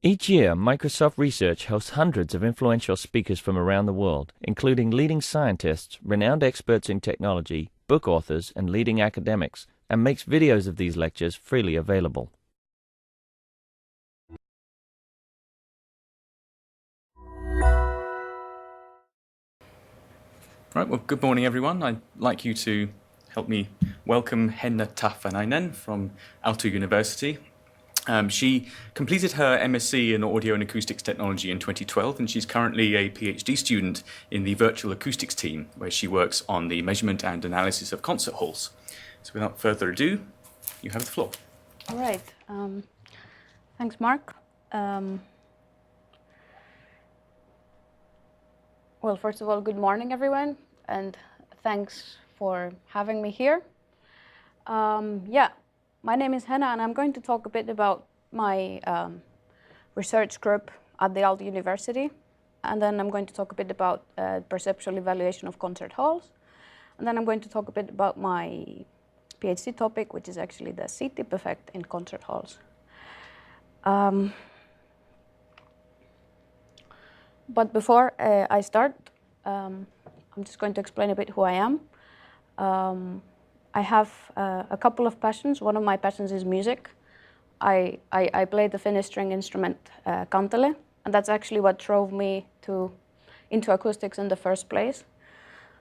Each year, Microsoft Research hosts hundreds of influential speakers from around the world, including leading scientists, renowned experts in technology, book authors, and leading academics, and makes videos of these lectures freely available. Right, well, good morning, everyone. I'd like you to help me welcome Henna Taffanainen from Aalto University. She completed her MSc in Audio and Acoustics Technology in 2012, and she's currently a PhD student in the Virtual Acoustics team, where she works on the measurement and analysis of concert halls. So without further ado, you have the floor. All right. Thanks, Mark. Well, first of all, good morning, everyone, and thanks for having me here. My name is Henna, and I'm going to talk a bit about my research group at the Aalto University, and then I'm going to talk a bit about perceptual evaluation of concert halls, and then I'm going to talk a bit about my PhD topic, which is actually the C-tip effect in concert halls. But before I start, I'm just going to explain a bit who I am. I have a couple of passions. One of my passions is music. I play the Finnish string instrument kantele, and that's actually what drove me into acoustics in the first place.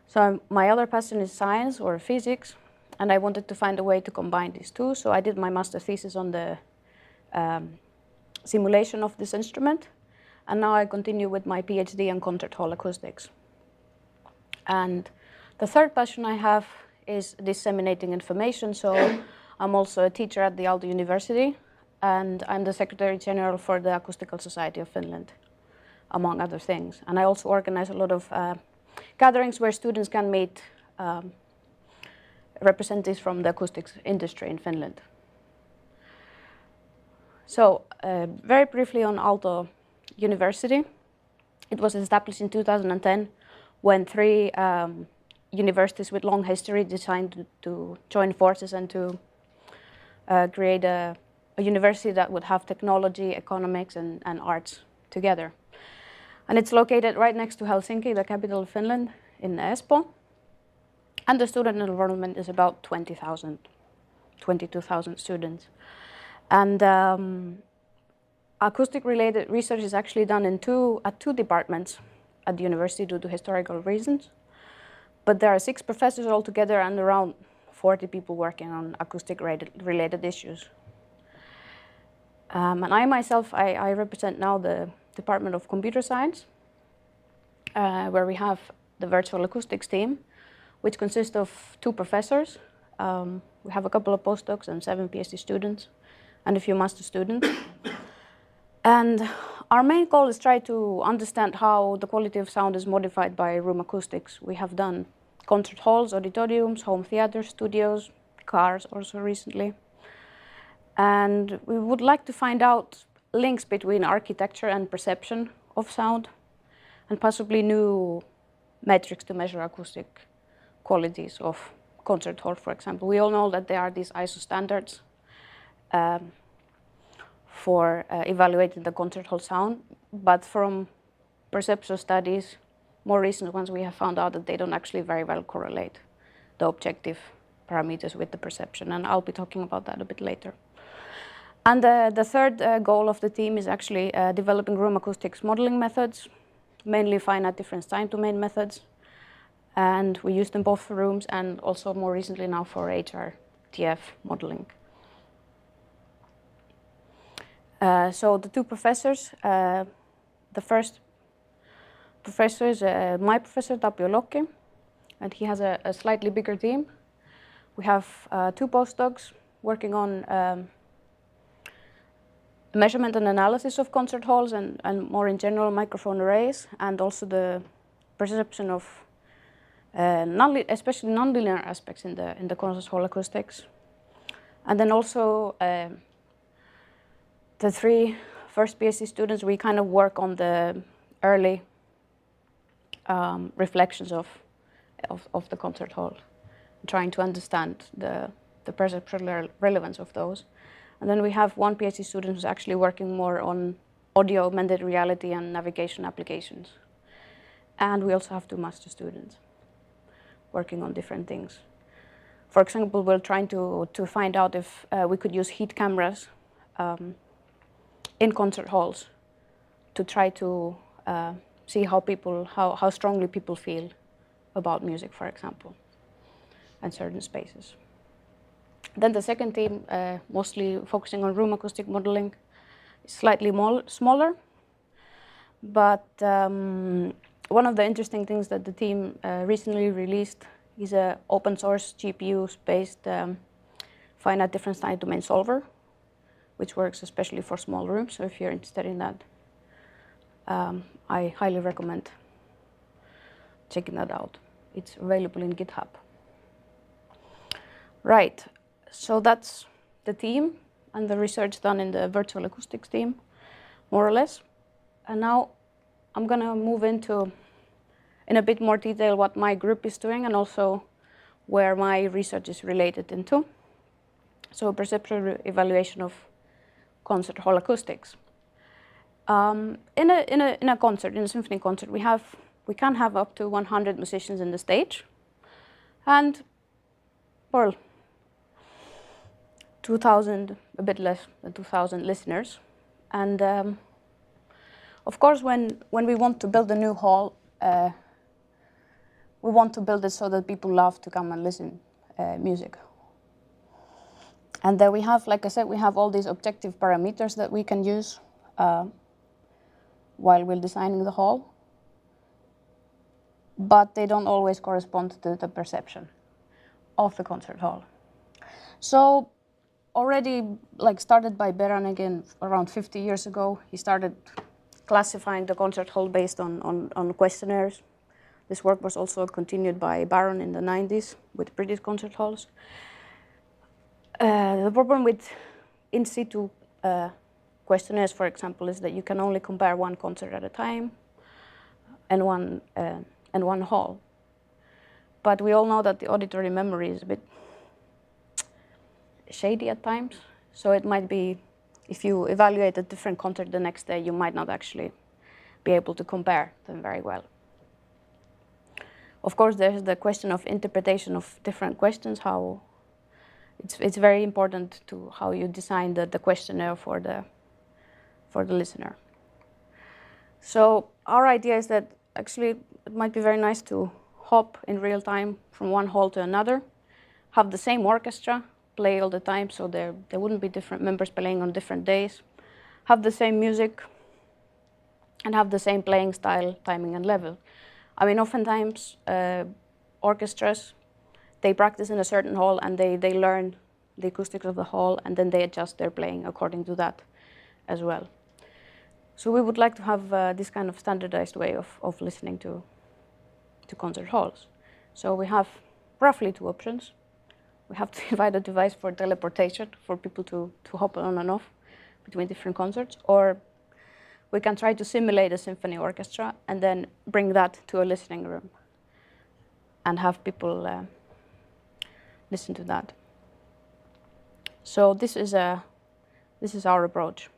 So my other passion is science or physics, and I wanted to find a way to combine these two. So I did my master thesis on the simulation of this instrument. And now I continue with my PhD in concert hall acoustics. And the third passion I have is disseminating information. So I'm also a teacher at the Aalto University, and I'm the Secretary General for the Acoustical Society of Finland, among other things. And I also organize a lot of gatherings where students can meet representatives from the acoustics industry in Finland. So very briefly on Aalto University. It was established in 2010 when three universities with long history decided to join forces and to create a university that would have technology, economics, and arts together. And it's located right next to Helsinki, the capital of Finland, in Espoo. And the student enrollment is about 22,000 students. And acoustic-related research is actually done at two departments at the university due to historical reasons. But there are 6 professors altogether and around 40 people working on acoustic-related issues. And I myself, I represent now the Department of Computer Science, where we have the Virtual Acoustics team, which consists of 2 professors. We have a couple of postdocs and 7 PhD students, and a few master students. And our main goal is try to understand how the quality of sound is modified by room acoustics. We have done concert halls, auditoriums, home theaters, studios, cars also recently. And we would like to find out links between architecture and perception of sound, and possibly new metrics to measure acoustic qualities of concert hall, for example. We all know that there are these ISO standards for evaluating the concert hall sound, but from perceptual studies, more recent ones, we have found out that they don't actually very well correlate the objective parameters with the perception, and I'll be talking about that a bit later. And the third goal of the team is actually developing room acoustics modeling methods, mainly finite difference time domain methods, and we use them both for rooms and also more recently now for HRTF modeling. So the 2 professors, the first professor is my professor, Tapio Lokki, and he has a slightly bigger team. We have 2 postdocs working on measurement and analysis of concert halls and more in general microphone arrays, and also the perception of especially nonlinear aspects in the concert hall acoustics. And then also the 3 first PhD students, we kind of work on the early reflections of the concert hall, trying to understand the perceptual relevance of those. And then we have 1 PhD student who's actually working more on audio, augmented reality, and navigation applications. And we also have 2 master students working on different things. For example, we're trying to find out if we could use heat cameras in concert halls to try to see how strongly people feel about music, for example, and certain spaces. Then the second team, mostly focusing on room acoustic modeling, is slightly smaller. But one of the interesting things that the team recently released is an open source GPU-based finite difference time domain solver, which works especially for small rooms. So if you're interested in that, I highly recommend checking that out. It's available in GitHub. Right, so that's the team and the research done in the Virtual Acoustics team, more or less. And now I'm going to move into, in a bit more detail, what my group is doing and also where my research is related into. So perceptual evaluation of concert hall acoustics. In a concert, in a symphony concert, we can have up to 100 musicians in the stage, and well, 2,000, a bit less than 2,000 listeners. And of course, when we want to build a new hall, we want to build it so that people love to come and listen music. And then we have, like I said, we have all these objective parameters that we can use while we're designing the hall, but they don't always correspond to the perception of the concert hall. So already, like, started by Beran again around 50 years ago, he started classifying the concert hall based on questionnaires. This work was also continued by Baron in the 90s with British concert halls. The problem with in situ questionnaires, for example, is that you can only compare one concert at a time and one hall. But we all know that the auditory memory is a bit shady at times. So it might be, if you evaluate a different concert the next day, you might not actually be able to compare them very well. Of course, there's the question of interpretation of different questions, how it's very important to how you design the questionnaire for the listener. So our idea is that actually it might be very nice to hop in real time from one hall to another, have the same orchestra play all the time, so there wouldn't be different members playing on different days, have the same music, and have the same playing style, timing, and level. I mean, oftentimes orchestras, they practice in a certain hall and they learn the acoustics of the hall, and then they adjust their playing according to that as well. So we would like to have this kind of standardized way of listening to concert halls. So we have roughly 2 options. We have to invite a device for teleportation for people to hop on and off between different concerts, or we can try to simulate a symphony orchestra and then bring that to a listening room and have people listen to that. So this is our approach.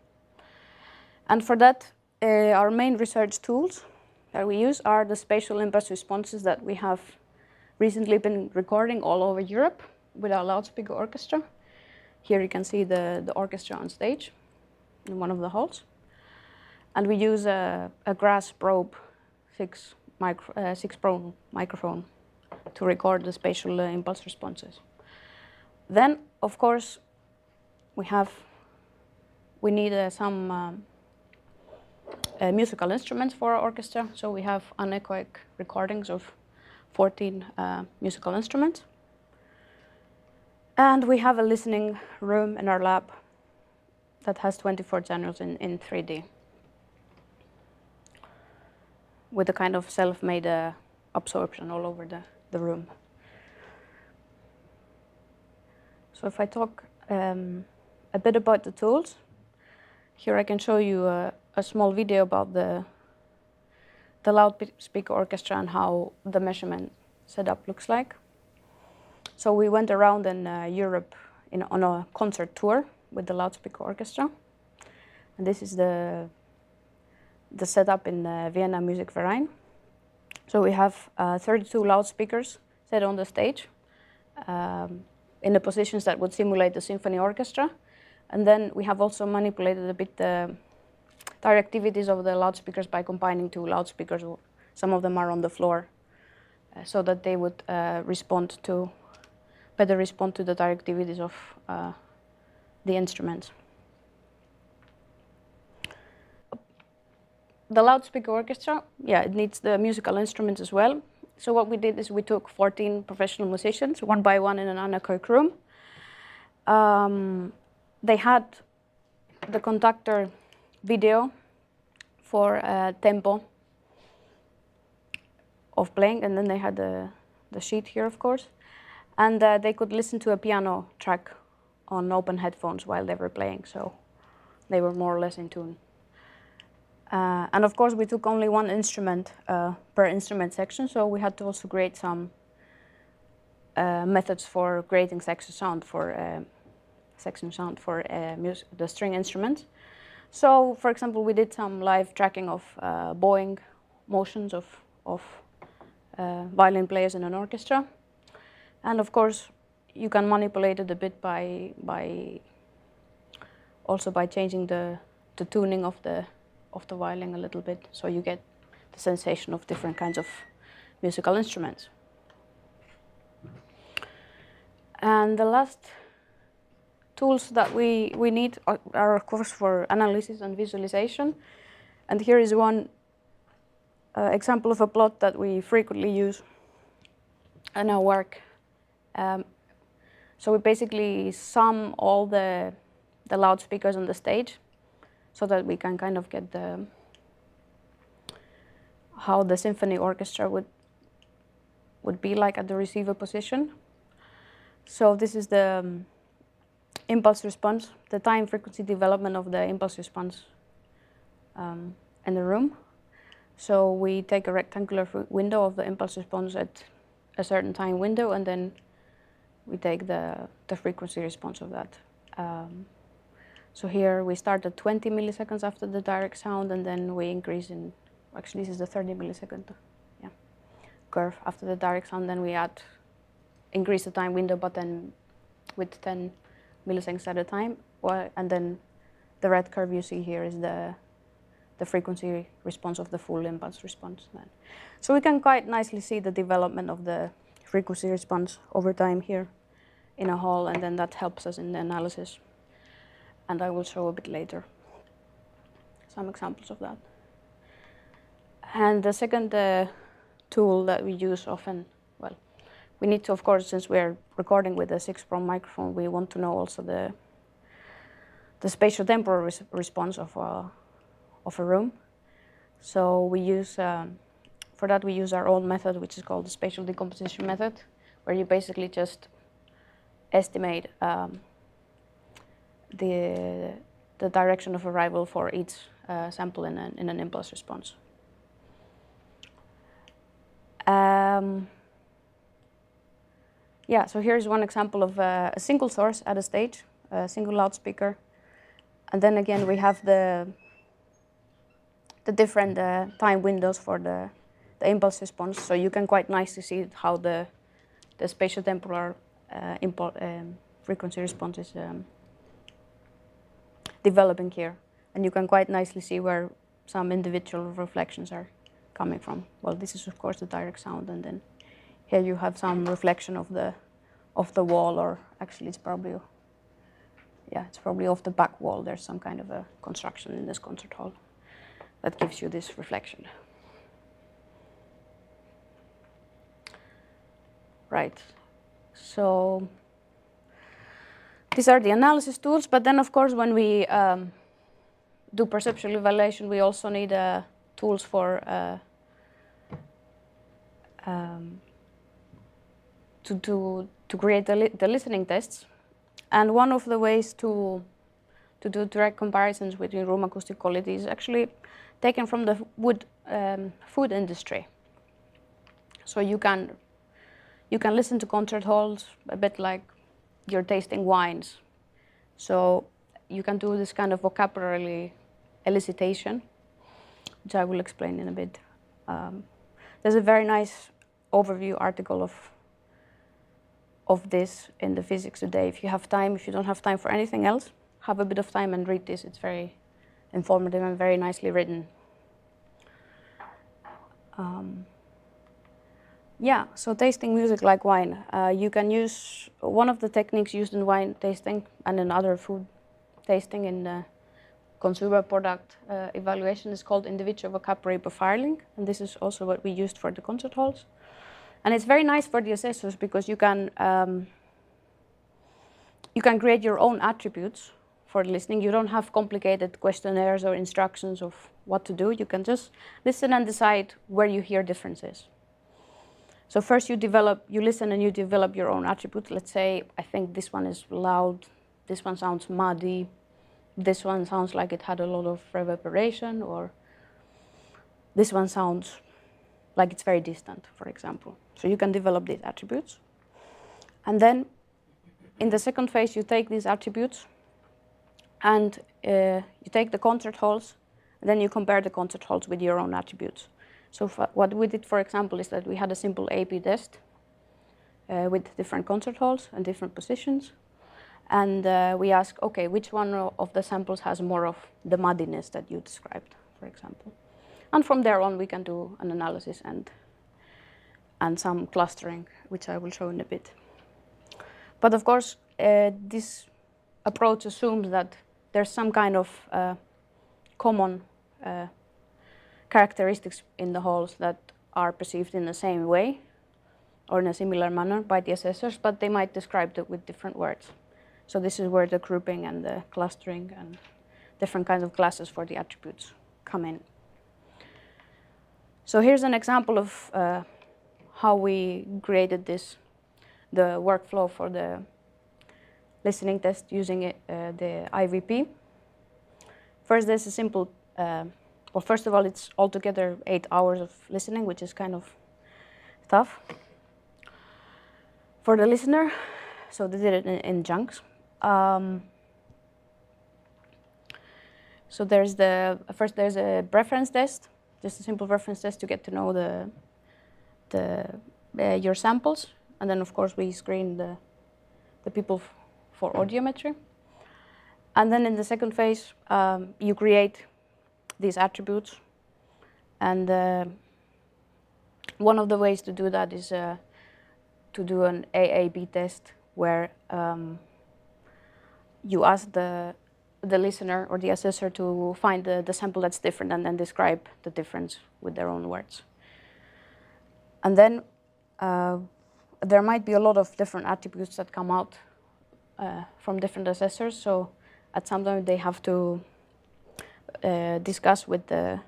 And for that, our main research tools that we use are the spatial impulse responses that we have recently been recording all over Europe with our loudspeaker orchestra. Here you can see the orchestra on stage in one of the halls. And we use a grass probe 6 Pro microphone to record the spatial impulse responses. Then, of course, we need some musical instruments for our orchestra. So we have anechoic recordings of 14 musical instruments. And we have a listening room in our lab that has 24 channels in 3D with a kind of self-made absorption all over the room. So if I talk a bit about the tools, here I can show you a small video about the loudspeaker orchestra and how the measurement setup looks like. So we went around in Europe on a concert tour with the loudspeaker orchestra. And this is the the setup in the Vienna Music Verein. So we have 32 loudspeakers set on the stage in the positions that would simulate the symphony orchestra. And then we have also manipulated a bit the directivities of the loudspeakers by combining two loudspeakers. Some of them are on the floor, so that they would better respond to the directivities of the instruments. The loudspeaker orchestra, it needs the musical instruments as well. So what we did is we took 14 professional musicians, one by one in an anechoic room. They had the conductor video for tempo of playing, and then they had the sheet here, of course. And they could listen to a piano track on open headphones while they were playing, so they were more or less in tune. And of course, we took only one instrument per instrument section, so we had to also create some methods for creating section sound for the string instruments. So, for example, we did some live tracking of bowing motions of violin players in an orchestra, and of course, you can manipulate it a bit by changing the tuning of the violin a little bit, so you get the sensation of different kinds of musical instruments. And the last tools that we need are of course for analysis and visualization. And here is one example of a plot that we frequently use in our work. So we basically sum all the loudspeakers on the stage, so that we can kind of get how the symphony orchestra would be like at the receiver position. So this is the impulse response, the time frequency development of the impulse response in the room. So we take a rectangular window of the impulse response at a certain time window, and then we take the frequency response of that. So here we start at 20 milliseconds after the direct sound, and then we increase in, actually this is the 30 millisecond curve after the direct sound. Then we increase the time window, but then with 10 milliseconds at a time. And then the red curve you see here is the frequency response of the full impulse response then. So we can quite nicely see the development of the frequency response over time here in a hall, and then that helps us in the analysis. And I will show a bit later some examples of that. And the second tool that we use often, well, we need to, of course, since we're recording with a 6-prong microphone, we want to know also the spatial temporal response of a room. So we use, for that we use our own method, which is called the spatial decomposition method, where you basically just estimate the direction of arrival for each sample in an impulse response. So here's one example of a single source at a stage, a single loudspeaker, and then again we have the different time windows for the impulse response, so you can quite nicely see how the spatial temporal frequency response is developing here, and you can quite nicely see where some individual reflections are coming from. Well, this is of course the direct sound, and then here you have some reflection of the wall, or actually it's probably off the back wall. There's some kind of a construction in this concert hall that gives you this reflection. Right. So these are the analysis tools, but then of course when we do perceptual evaluation, we also need tools for to create the listening tests. And one of the ways to do direct comparisons between room acoustic quality is actually taken from the food industry. So you can listen to concert halls a bit like you're tasting wines. So you can do this kind of vocabulary elicitation which I will explain in a bit. There's a very nice overview article of this in the Physics Today. If you have time, if you don't have time for anything else, have a bit of time and read this. It's very informative and very nicely written. Yeah, so tasting music like wine. You can use one of the techniques used in wine tasting and in other food tasting in consumer product evaluation is called individual vocabulary profiling, and this is also what we used for the concert halls. And it's very nice for the assessors because you can create your own attributes for listening. You don't have complicated questionnaires or instructions of what to do. You can just listen and decide where you hear differences. So first you listen and you develop your own attributes. Let's say, I think this one is loud, this one sounds muddy, this one sounds like it had a lot of reverberation, or this one sounds like it's very distant, for example. So you can develop these attributes. And then in the second phase, you take these attributes and you take the concert halls, and then you compare the concert halls with your own attributes. So what we did, for example, is that we had a simple A/B test with different concert halls and different positions. And we asked, okay, which one of the samples has more of the muddiness that you described, for example. And from there on, we can do an analysis and some clustering, which I will show in a bit. But of course, this approach assumes that there's some kind of common characteristics in the halls that are perceived in the same way or in a similar manner by the assessors, but they might describe it with different words. So this is where the grouping and the clustering and different kinds of classes for the attributes come in. So here's an example of how we created the workflow for the listening test using the IVP. First, there's a simple well, first of all, it's altogether 8 hours of listening, which is kind of tough for the listener. So they did it in chunks. So there's there's a reference test, just a simple reference test to get to know your samples, and then of course we screen the people for audiometry. And then in the second phase, you create these attributes, and one of the ways to do that is to do an AAB test where you ask the listener or the assessor to find the sample that's different and then describe the difference with their own words. And then there might be a lot of different attributes that come out from different assessors, so at some time they have to discuss with the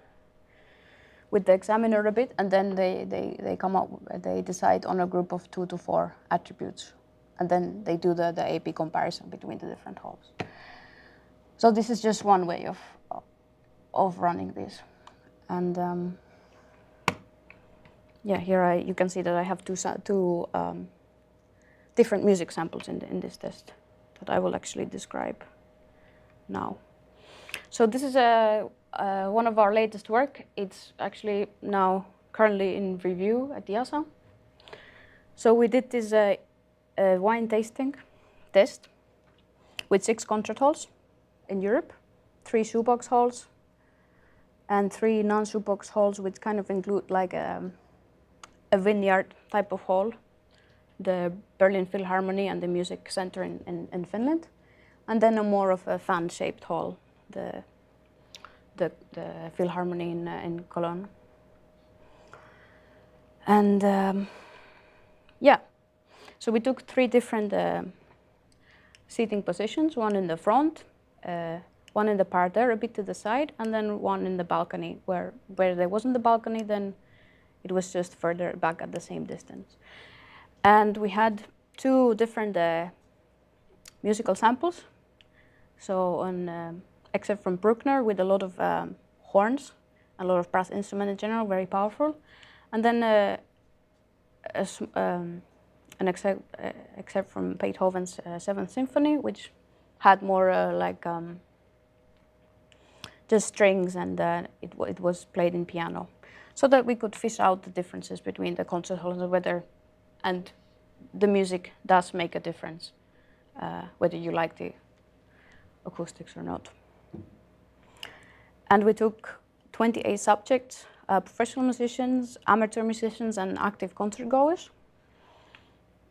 examiner a bit, and then they decide on a group of 2 to 4 attributes, and then they do the AP comparison between the different halls. So this is just one way of running this, and yeah, here you can see that I have two different music samples in this test that I will actually describe now. So this is one of our latest work. It's actually now currently in review at IASA. So we did this wine tasting test with 6 concert halls in Europe, 3 shoebox halls, and 3 non-shoebox halls, which kind of include like a vineyard type of hall, the Berlin Philharmonic and the Music Center in Finland, and then a more of a fan-shaped hall, the Philharmonic in Cologne. And yeah, so we took 3 different seating positions, one in the front, one in the parterre a bit to the side, and then one in the balcony, where there wasn't the balcony, then it was just further back at the same distance. And we had 2 different musical samples. So on except from Bruckner, with a lot of horns, a lot of brass instrument in general, very powerful. And then an except from Beethoven's 7th Symphony, which had more just strings, and it was played in piano, so that we could fish out the differences between the concert hall and the weather, and the music does make a difference, whether you like the acoustics or not. And we took 28 subjects, professional musicians, amateur musicians, and active concert goers.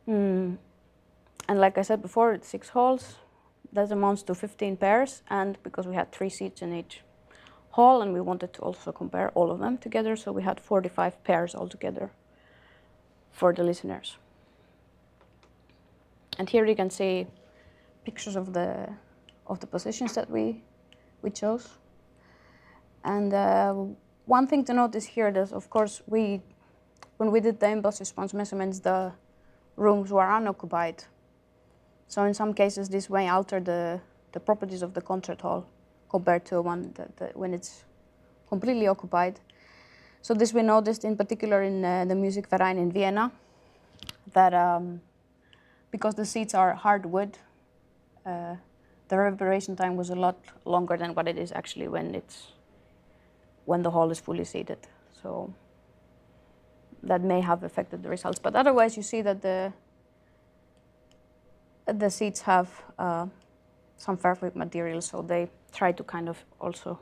And like I said before, it's 6 halls. That amounts to 15 pairs, and because we had 3 seats in each hall, and we wanted to also compare all of them together, so we had 45 pairs altogether for the listeners. And here you can see pictures of the positions that we chose. And one thing to notice here is, of course, when we did the impulse response measurements, the rooms were unoccupied. So in some cases, this may alter the properties of the concert hall compared to one when it's completely occupied. So this we noticed in particular in the Musikverein in Vienna, that because the seats are hardwood, the reverberation time was a lot longer than what it is actually when the hall is fully seated. So that may have affected the results. But otherwise, you see that the seats have some fabric material, so they try to kind of also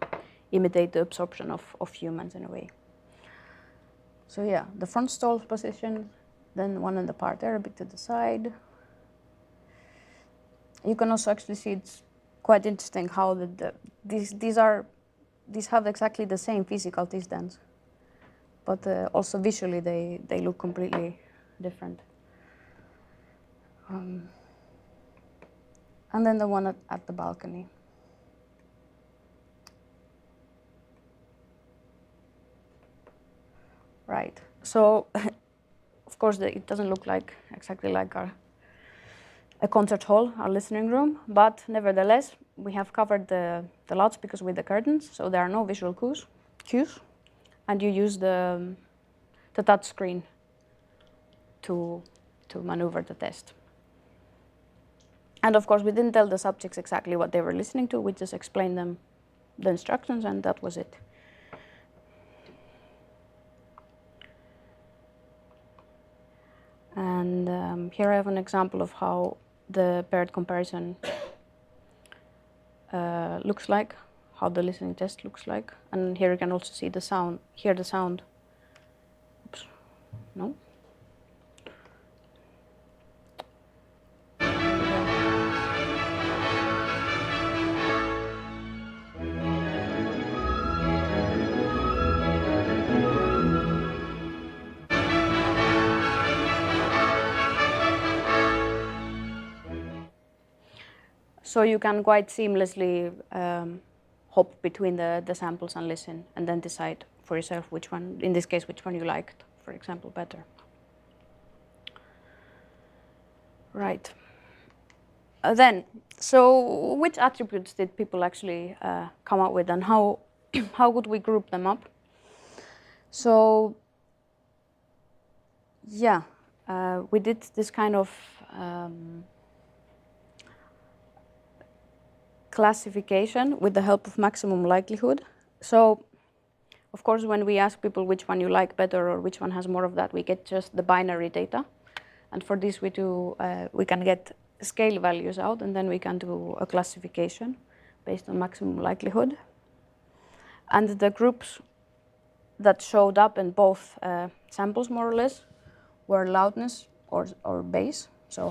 imitate the absorption of humans in a way. So yeah, the front stall position, then one in the parterre a bit to the side. You can also actually see it's quite interesting how these have exactly the same physical distance, but also visually they look completely different. And then the one at the balcony. Right. So, of course, it doesn't look exactly like a concert hall, our listening room, but nevertheless, we have covered the loudspeakers with the curtains, so there are no visual cues, and you use the touch screen to maneuver the test. And of course, we didn't tell the subjects exactly what they were listening to. We just explained them the instructions, and that was it. And here I have an example of how the paired comparison looks like, how the listening test looks like. And here you can also see the sound, hear the sound. Oops, no. So you can quite seamlessly hop between the samples and listen, and then decide for yourself which one, in this case, which one you liked, for example, better. Right. Then, so which attributes did people actually come up with, and how would we group them up? So, yeah, we did this kind of classification with the help of maximum likelihood. So, of course, when we ask people which one you like better or which one has more of that, we get just the binary data. And for this, we can get scale values out, and then we can do a classification based on maximum likelihood. And the groups that showed up in both samples, more or less, were loudness or bass, so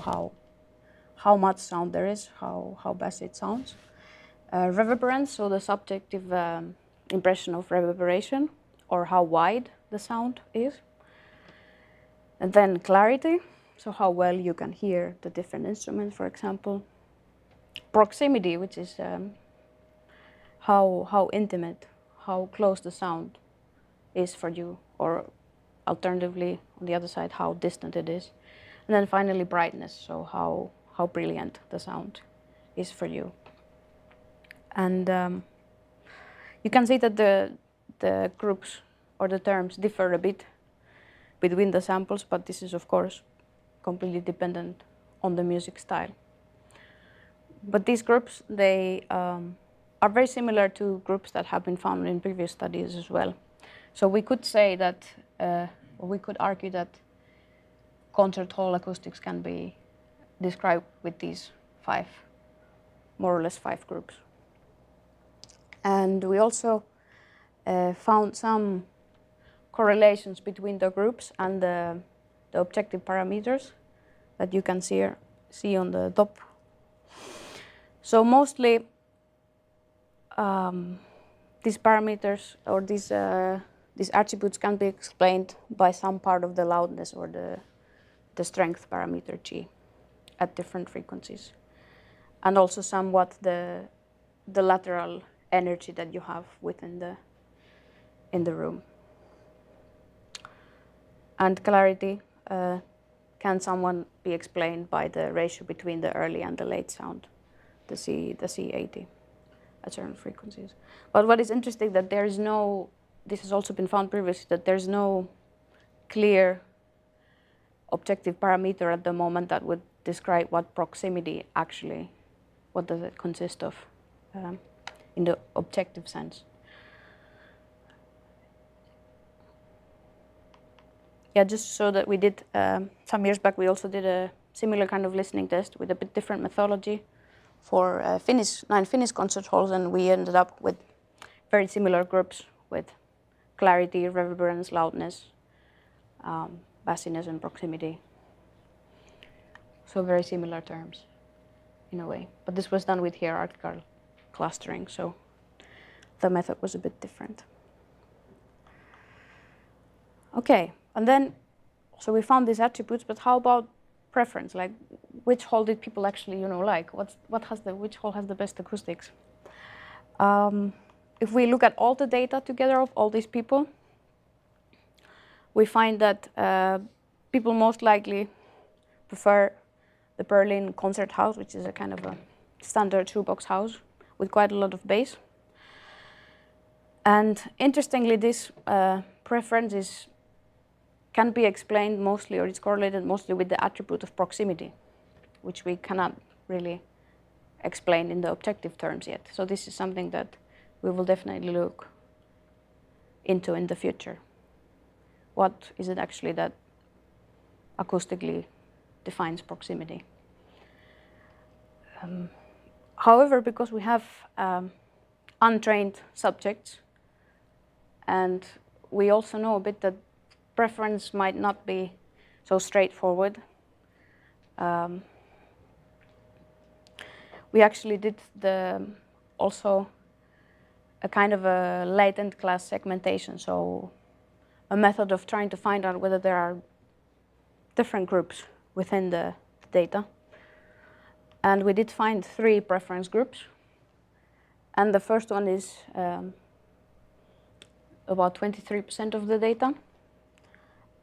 how much sound there is, how bass it sounds. Reverberance, so the subjective impression of reverberation, or how wide the sound is. And then clarity, so how well you can hear the different instruments, for example. Proximity, which is how intimate, how close the sound is for you, or alternatively, on the other side, how distant it is. And then finally, brightness, so how brilliant the sound is for you. And you can see that the groups or the terms differ a bit between the samples, but this is, of course, completely dependent on the music style. But these groups, they are very similar to groups that have been found in previous studies as well. So we could say that, or we could argue that concert hall acoustics can be described with these five, more or less five groups. And we also found some correlations between the groups and the objective parameters that you can see on the top. So mostly these parameters or these attributes can be explained by some part of the loudness or the strength parameter G at different frequencies, and also somewhat the lateral energy that you have within in the room. And clarity can somewhat be explained by the ratio between the early and the late sound, the C80 at certain frequencies. But what is interesting that there is no, this has also been found previously, that there's no clear objective parameter at the moment that would describe what proximity actually, what does it consist of in the objective sense. Yeah, just so that we did, some years back we also did a similar kind of listening test with a bit different methodology for 9 Finnish concert halls, and we ended up with very similar groups with clarity, reverberance, loudness, bassiness, and proximity. So very similar terms in a way. But this was done with hierarchical clustering, so the method was a bit different. Okay, and then, so we found these attributes, but how about preference? Like, which hall did people actually, like? Which hall has the best acoustics? If we look at all the data together of all these people, we find that people most likely prefer the Berlin concert house, which is a kind of a standard shoebox house with quite a lot of bass. And interestingly, this preference can be explained mostly, or it's correlated mostly with the attribute of proximity, which we cannot really explain in the objective terms yet. So this is something that we will definitely look into in the future. What is it actually that acoustically defines proximity? However, because we have untrained subjects, and we also know a bit that preference might not be so straightforward, we actually did also a kind of a latent class segmentation, so a method of trying to find out whether there are different groups within the data. And we did find 3 preference groups. And the first one is about 23% of the data.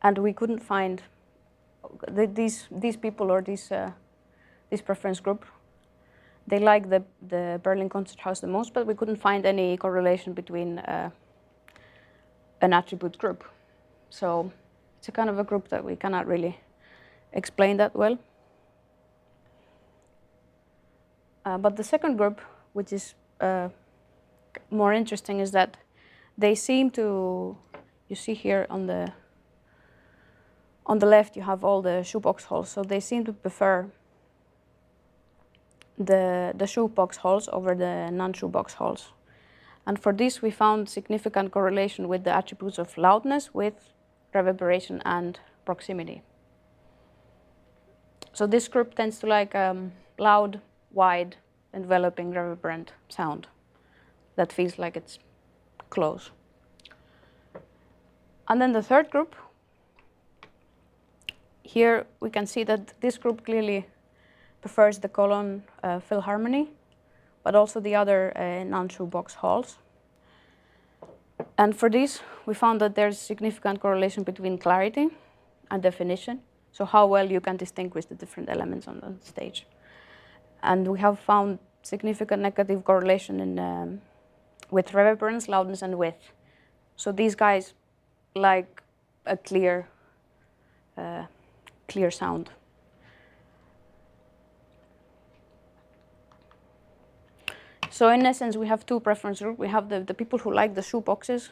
And we couldn't find these people or this preference group. They like the Berlin Concert House the most, but we couldn't find any correlation between an attribute group. So it's a kind of a group that we cannot really explain that well. But the second group, which is more interesting, is that they seem to, you see here on the left you have all the shoebox halls, so they seem to prefer the shoebox halls over the non-shoebox halls. And for this we found significant correlation with the attributes of loudness, width, reverberation, and proximity. So this group tends to like loud, wide, enveloping, reverberant sound that feels like it's close. And then the third group, here we can see that this group clearly prefers the Cologne Philharmonic, but also the other non-shoebox halls. And for this, we found that there's significant correlation between clarity and definition, so how well you can distinguish the different elements on the stage. And we have found significant negative correlation with reverberance, loudness, and width. So these guys like a clear sound. So in essence, we have two preference groups. We have the people who like the shoeboxes,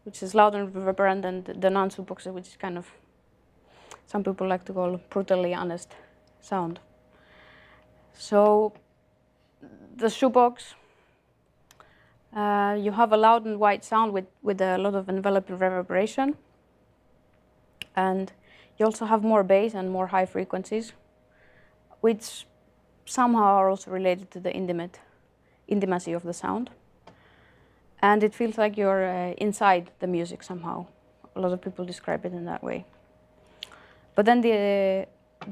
which is loud and reverberant, and the non-shoeboxes, which is kind of, some people like to call brutally honest sound. So the shoebox, you have a loud and white sound with a lot of enveloping reverberation. And you also have more bass and more high frequencies, which somehow are also related to the intimacy of the sound. And it feels like you're inside the music somehow. A lot of people describe it in that way. But then the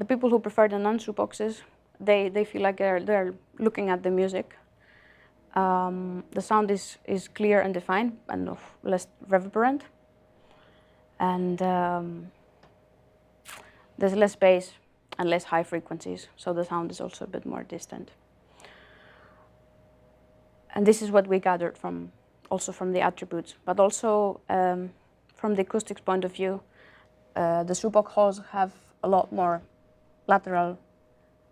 people who prefer the non-shoeboxes, they feel like they're looking at the music. The sound is clear and defined and less reverberant. And there's less bass and less high frequencies, so the sound is also a bit more distant. And this is what we gathered also from the attributes, but also from the acoustics point of view, the shoebox halls have a lot more lateral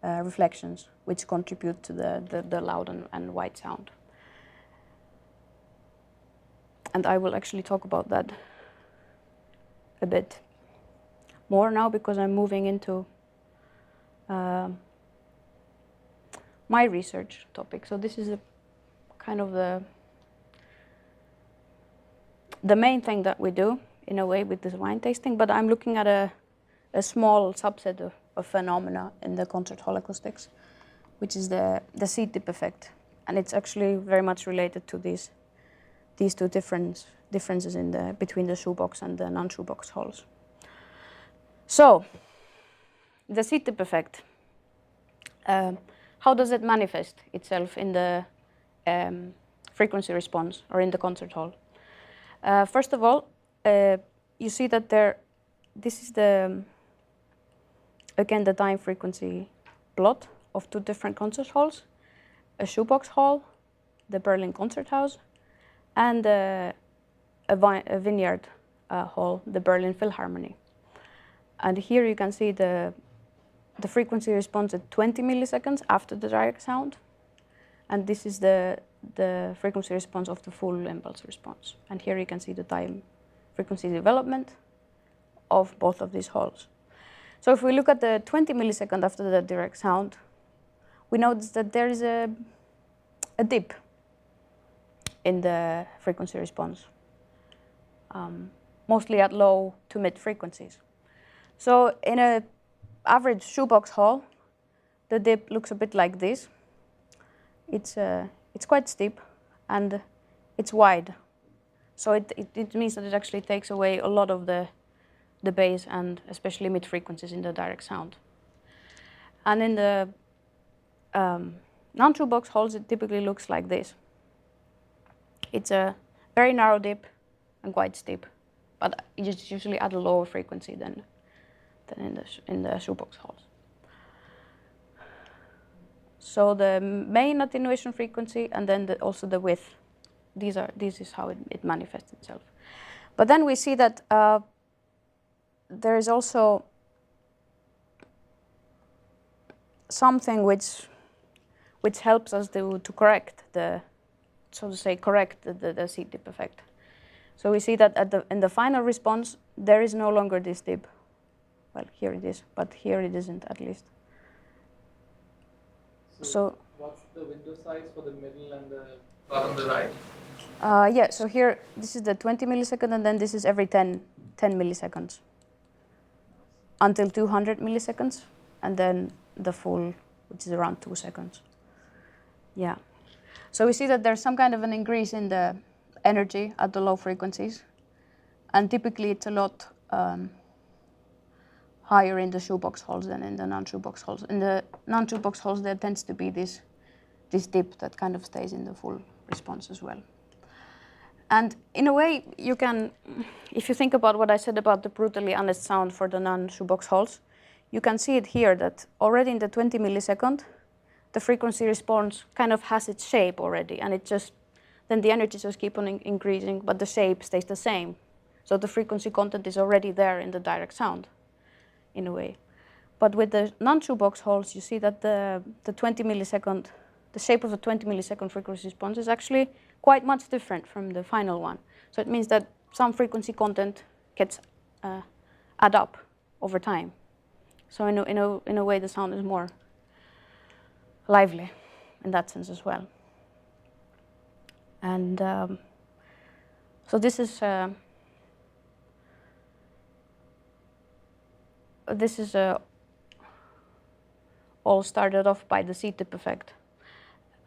reflections, which contribute to the loud and white sound. And I will actually talk about that a bit more now, because I'm moving into my research topic. So this is a kind of the main thing that we do in a way with this wine tasting, but I'm looking at a small subset of phenomena in the concert hall acoustics, which is the seat-dip effect. And it's actually very much related to these two differences between the shoebox and the non-shoebox halls. So, the seat-dip effect, how does it manifest itself in the frequency response or in the concert hall? First of all, you see that this is again the time frequency plot of two different concert halls, a shoebox hall, the Berlin Concert House, and a vineyard hall, the Berlin Philharmonic. And here you can see the frequency response at 20 milliseconds after the direct sound. And this is the frequency response of the full impulse response. And here you can see the time frequency development of both of these halls. So if we look at the 20 millisecond after the direct sound, we notice that there is a dip in the frequency response, mostly at low to mid frequencies. So in an average shoebox hall, the dip looks a bit like this. It's quite steep and it's wide. So it means that it actually takes away a lot of the bass and especially mid frequencies in the direct sound. And in the non-shoebox halls, it typically looks like this. It's a very narrow dip and quite steep, but it's usually at a lower frequency than in the shoebox halls. So the main attenuation frequency and then also the width, this is how it manifests itself. But then we see that there is also something which helps us to correct so to say, correct the seat dip effect. So we see that in the final response, there is no longer this dip. Well, here it is, but here it isn't, at least. So what's the window size for the middle and the part on the right? Yeah, so here, this is the 20 millisecond, and then this is every 10 milliseconds until 200 milliseconds, and then the full, which is around 2 seconds. Yeah. So we see that there's some kind of an increase in the energy at the low frequencies, and typically it's a lot higher in the shoebox halls than in the non-shoebox halls. In the non-shoebox halls, there tends to be this dip that kind of stays in the full response as well. And in a way, you can, if you think about what I said about the brutally honest sound for the non-shoebox halls, you can see it here that already in the 20 millisecond, the frequency response kind of has its shape already, and then the energy just keep on increasing, but the shape stays the same. So the frequency content is already there in the direct sound, in a way. But with the non-shoebox halls, you see that the 20 millisecond the shape of a 20 millisecond frequency response is actually quite much different from the final one. So it means that some frequency content gets add up over time. So in a way, the sound is more lively in that sense as well. And so this is all started off by the C-tip effect.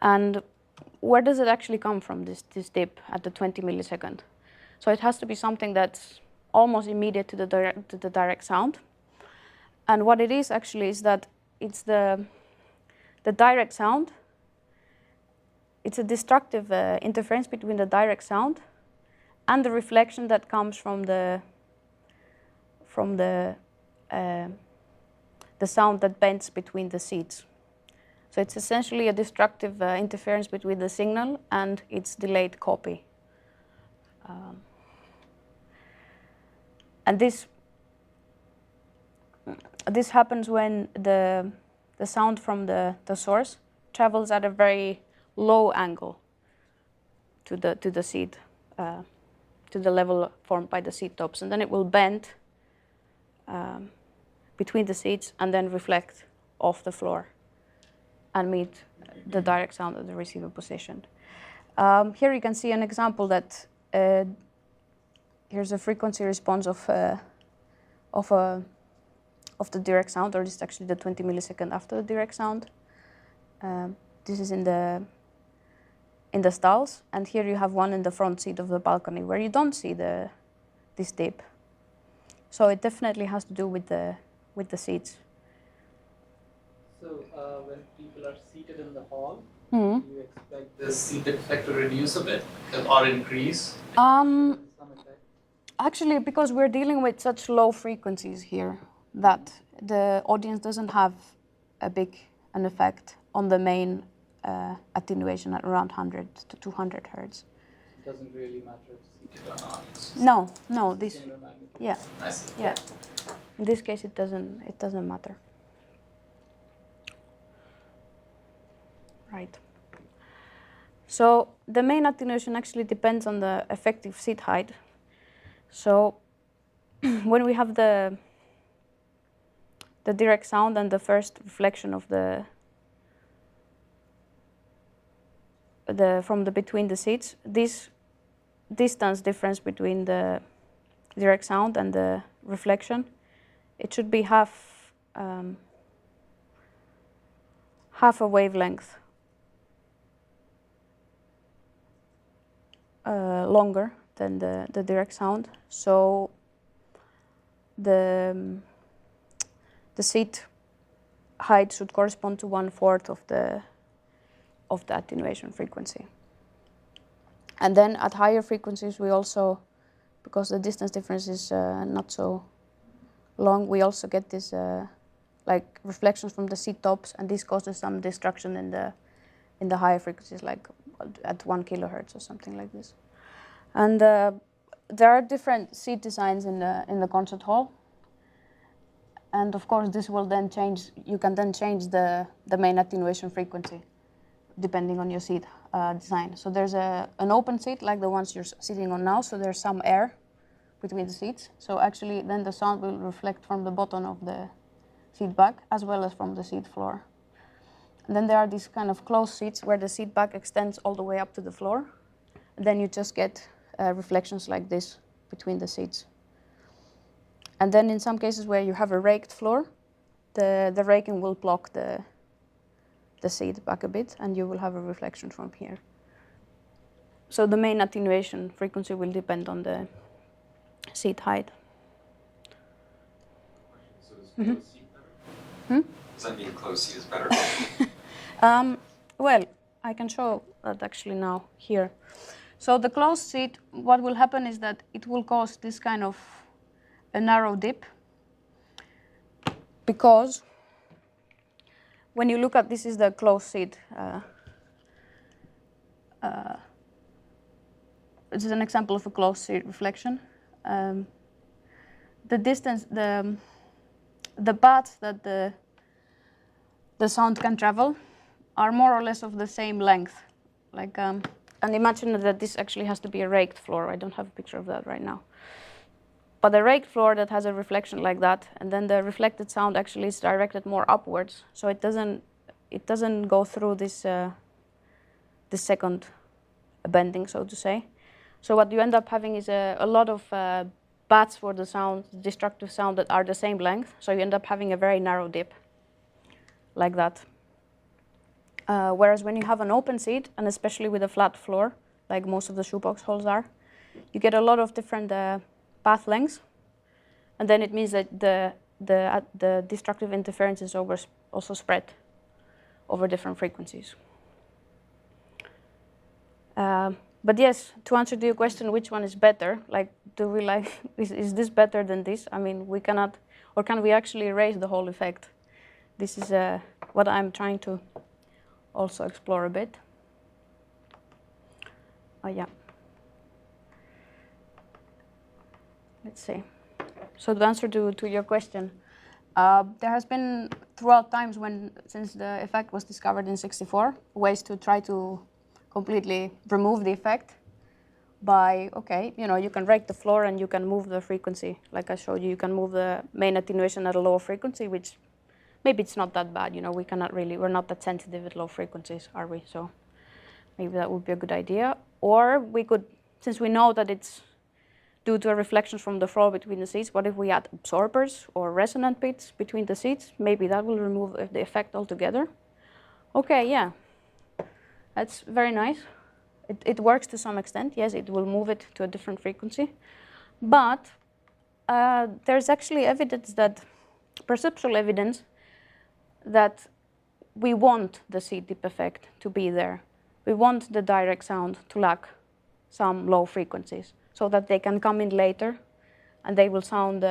And where does it actually come from, this dip at the 20 millisecond? So it has to be something that's almost immediate to the direct sound. And what it is actually is that it's the direct sound. It's a destructive interference between the direct sound and the reflection that comes from the sound that bends between the seeds. So it's essentially a destructive interference between the signal and its delayed copy. And this happens when the sound from the source travels at a very low angle to the seed, to the level formed by the seed tops, and then it will bend between the seeds and then reflect off the floor and meet the direct sound at the receiver position. Here you can see an example that here's a frequency response of the direct sound, or this is actually the 20 millisecond after the direct sound. This is in the stalls, and here you have one in the front seat of the balcony where you don't see this dip. So it definitely has to do with the seats. So when people are seated in the hall, do you expect the seat effect to reduce a bit or increase? Some effect? Actually, because we're dealing with such low frequencies here, that the audience doesn't have an effect on the main attenuation at around 100 to 200 hertz. It doesn't really matter if seated or not. No, this, yeah, I see. yeah. In this case, it doesn't matter. Right. So the main attenuation actually depends on the effective seat height. So when we have the direct sound and the first reflection of from between the seats, this distance difference between the direct sound and the reflection, it should be half a wavelength longer than the direct sound. So the seat height should correspond to 1/4 of the attenuation frequency. And then at higher frequencies, we also, because the distance difference is not so long, we also get this like reflections from the seat tops, and this causes some destruction in the higher frequencies, like at 1 kilohertz or something like this. And there are different seat designs in the concert hall. And of course, this will then change. You can then change the main attenuation frequency depending on your seat design. So there's an open seat like the ones you're sitting on now. So there's some air between the seats. So actually, then the sound will reflect from the bottom of the seat back as well as from the seat floor. And then there are these kind of closed seats where the seat back extends all the way up to the floor. And then you just get reflections like this between the seats. And then in some cases where you have a raked floor, the raking will block the seat back a bit, and you will have a reflection from here. So the main attenuation frequency will depend on the seat height. So is closed seat better? Does that mean closed seat is better? Well, I can show that actually now here. So the closed seat, what will happen is that it will cause this kind of a narrow dip, because when you look at, this is the closed seat. This is an example of a closed seat reflection. The distance, the path that the sound can travel are more or less of the same length. Like, and imagine that this actually has to be a raked floor. I don't have a picture of that right now. But a raked floor that has a reflection like that, and then the reflected sound actually is directed more upwards, so it doesn't go through this this second bending, so to say. So what you end up having is a lot of paths for the sound, destructive sound, that are the same length. So you end up having a very narrow dip, like that. Whereas when you have an open seat, and especially with a flat floor, like most of the shoebox holes are, you get a lot of different path lengths, and then it means that the destructive interference is also spread over different frequencies. But yes, to answer to your question, which one is better? Like, do we like is this better than this? I mean, we cannot, or can we actually erase the whole effect? This is what I'm trying to also explore a bit. Oh yeah. Let's see. So the answer to your question, there has been throughout times since the effect was discovered in '64, ways to try to completely remove the effect by, okay, you can rake the floor and you can move the frequency. Like I showed you, you can move the main attenuation at a lower frequency, which maybe it's not that bad. We're not that sensitive at low frequencies, are we? So maybe that would be a good idea. Or we could, since we know that it's due to a reflection from the floor between the seats, what if we add absorbers or resonant bits between the seats? Maybe that will remove the effect altogether. Okay, yeah. That's very nice. It works to some extent. Yes, it will move it to a different frequency. But there's actually evidence perceptual evidence, that we want the seat dip effect to be there. We want the direct sound to lack some low frequencies, so that they can come in later and they will sound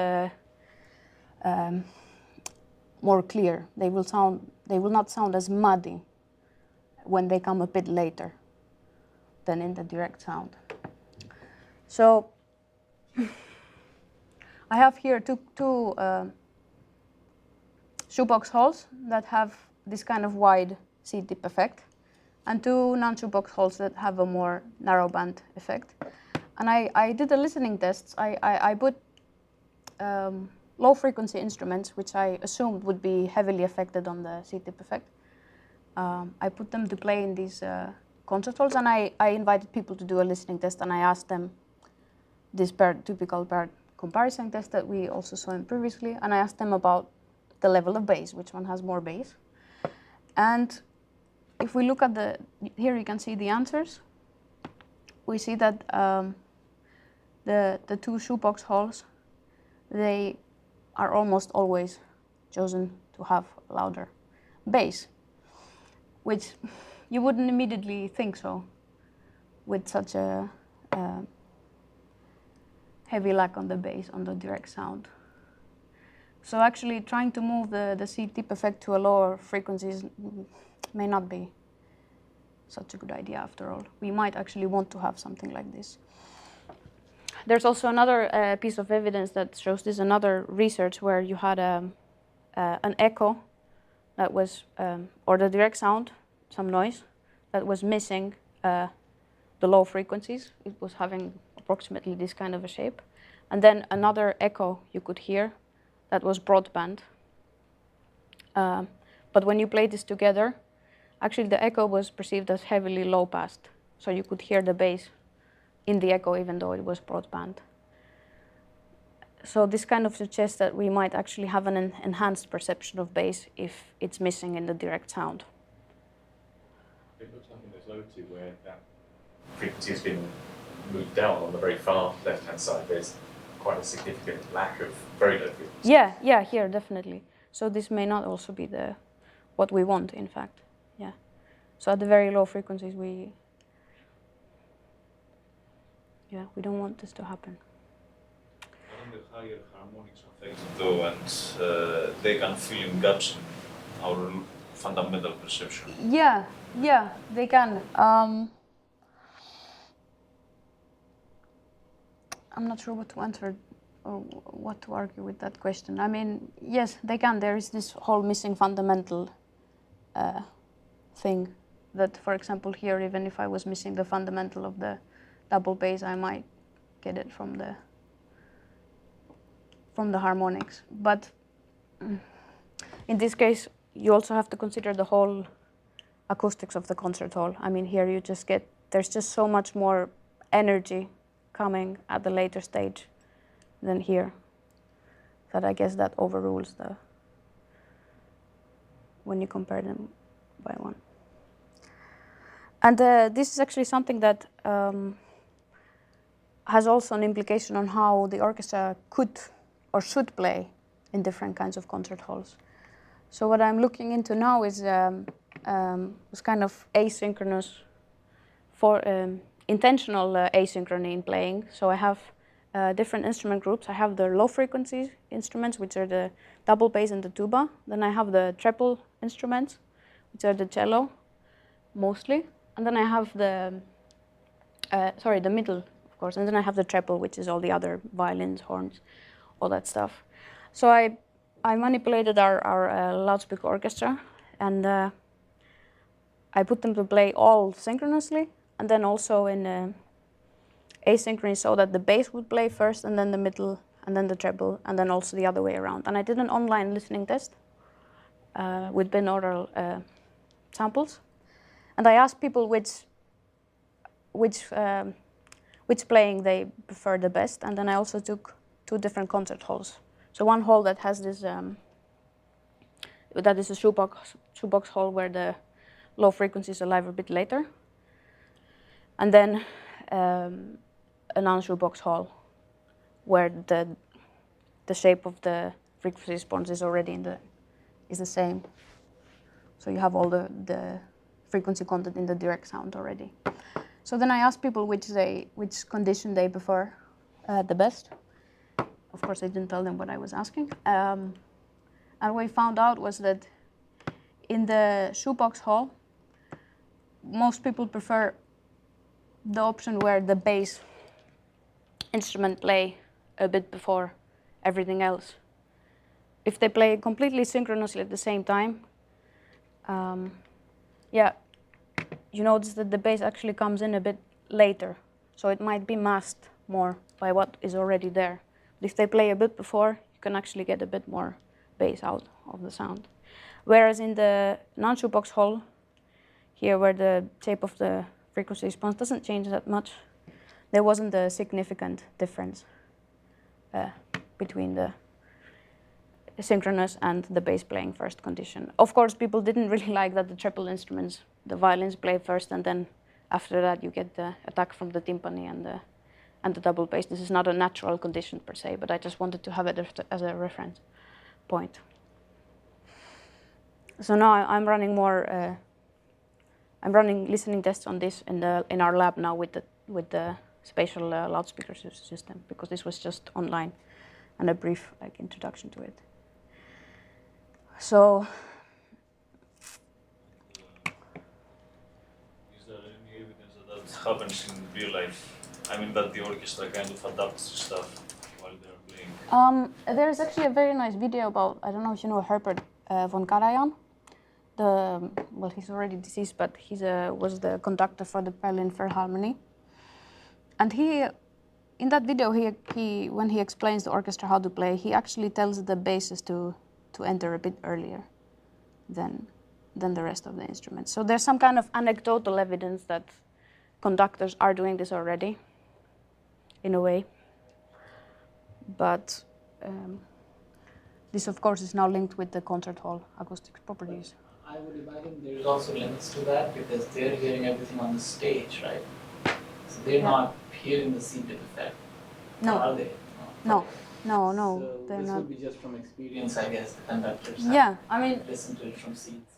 more clear. They will not sound as muddy when they come a bit later than in the direct sound. So I have here two shoebox holes that have this kind of wide seat dip effect, and two non-shoebox holes that have a more narrow band effect. And I did the listening tests. I put low frequency instruments, which I assumed would be heavily affected on the seat dip effect. I put them to play in these concert halls, and I invited people to do a listening test, and I asked them this typical paired comparison test that we also saw previously, and I asked them about the level of bass, which one has more bass. And if we look at here you can see the answers. We see that the two shoebox holes, they are almost always chosen to have louder bass, which you wouldn't immediately think so with such a heavy lack on the bass on the direct sound. So actually trying to move the seat dip effect to a lower frequencies may not be such a good idea after all. We might actually want to have something like this. There's also another piece of evidence that shows this, another research where you had an echo that was, or the direct sound, some noise, that was missing the low frequencies. It was having approximately this kind of a shape. And then another echo you could hear that was broadband. But when you play this together, actually the echo was perceived as heavily low passed. So you could hear the bass in the echo even though it was broadband. So this kind of suggests that we might actually have an enhanced perception of bass if it's missing in the direct sound. It looks like in this low two where that frequency has been moved down on the very far left-hand side, there's quite a significant lack of very low frequency. Yeah, here definitely. So this may not also be what we want, in fact. Yeah. So at the very low frequencies, we don't want this to happen. And the higher harmonics affected though, and they can fill in gaps in our fundamental perception. Yeah, they can. I'm not sure what to answer or what to argue with that question. I mean, yes, they can. There is this whole missing fundamental thing that, for example, here, even if I was missing the fundamental of the double bass, I might get it from the harmonics. But in this case, you also have to consider the whole acoustics of the concert hall. I mean, here you just get, there's just so much more energy coming at the later stage than here, that I guess that overrules when you compare them by one. And this is actually something that has also an implication on how the orchestra could or should play in different kinds of concert halls. So what I'm looking into now is kind of asynchronous, for intentional asynchrony in playing. So I have different instrument groups. I have the low frequency instruments, which are the double bass and the tuba. Then I have the treble instruments, which are the cello, mostly. And then I have the middle, of course. And then I have the treble, which is all the other violins, horns, all that stuff. So I manipulated our loudspeaker orchestra, and I put them to play all synchronously, and then also in asynchrony, so that the bass would play first, and then the middle, and then the treble, and then also the other way around. And I did an online listening test with binaural samples, and I asked people which playing they prefer the best, and then I also took 2 different concert halls. So one hall that has this, that is a shoebox hall where the low frequencies arrive a bit later, and then a non-shoebox hall where the shape of the frequency response is already is the same. So you have all the frequency content in the direct sound already. So then I asked people which condition they prefer the best. Of course, I didn't tell them what I was asking. And what we found out was that in the shoebox hall, most people prefer the option where the bass instrument play a bit before everything else. If they play completely synchronously at the same time, you notice that the bass actually comes in a bit later, so it might be masked more by what is already there. But if they play a bit before, you can actually get a bit more bass out of the sound. Whereas in the non-shoebox hall, here where the shape of the frequency response doesn't change that much, there wasn't a significant difference between the synchronous and the bass playing first condition. Of course, people didn't really like that the treble instruments, the violins play first, and then after that you get the attack from the timpani and the double bass. This is not a natural condition per se, but I just wanted to have it as a reference point. So now I'm running more. I'm running listening tests on this in our lab now with the spatial loudspeaker system, because this was just online and a brief introduction to it. So. Is there any evidence that happens in real life? I mean, that the orchestra kind of adapts stuff while they're playing? There is actually a very nice video about, I don't know if you know Herbert von Karajan. Well, he's already deceased, but he was the conductor for the Berlin Philharmonic. And in that video, when he explains the orchestra how to play, he actually tells the basses to enter a bit earlier than the rest of the instruments. So there's some kind of anecdotal evidence that conductors are doing this already, in a way. But this, of course, is now linked with the concert hall acoustic properties. I would imagine there is also limits to that, because they're hearing everything on the stage, right? So they're not hearing the seated effect. No. Are they? No, So they're this not. would be just from experience, I guess, the conductors Yeah, I mean, listen to it from seats.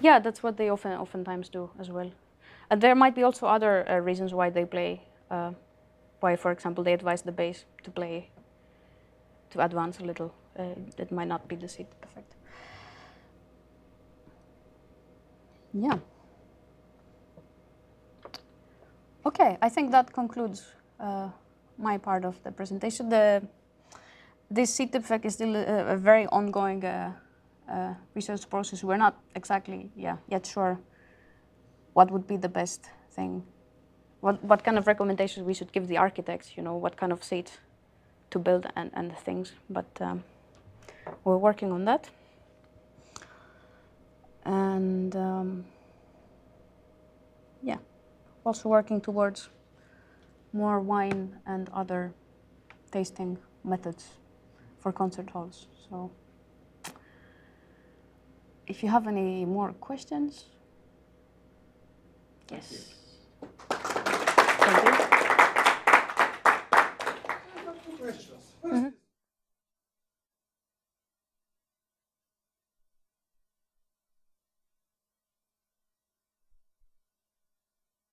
yeah, that's what they oftentimes do as well. And there might be also other reasons why they play. Why, for example, they advise the bass to advance a little. It might not be the seated effect. Yeah. Okay, I think that concludes my part of the presentation. This seat effect is still a very ongoing research process. We're not exactly yet sure what would be the best thing, what kind of recommendations we should give the architects, you know, what kind of seat to build and things. But we're working on that. And yeah, also working towards more wine and other tasting methods for concert halls. So if you have any more questions. Yes.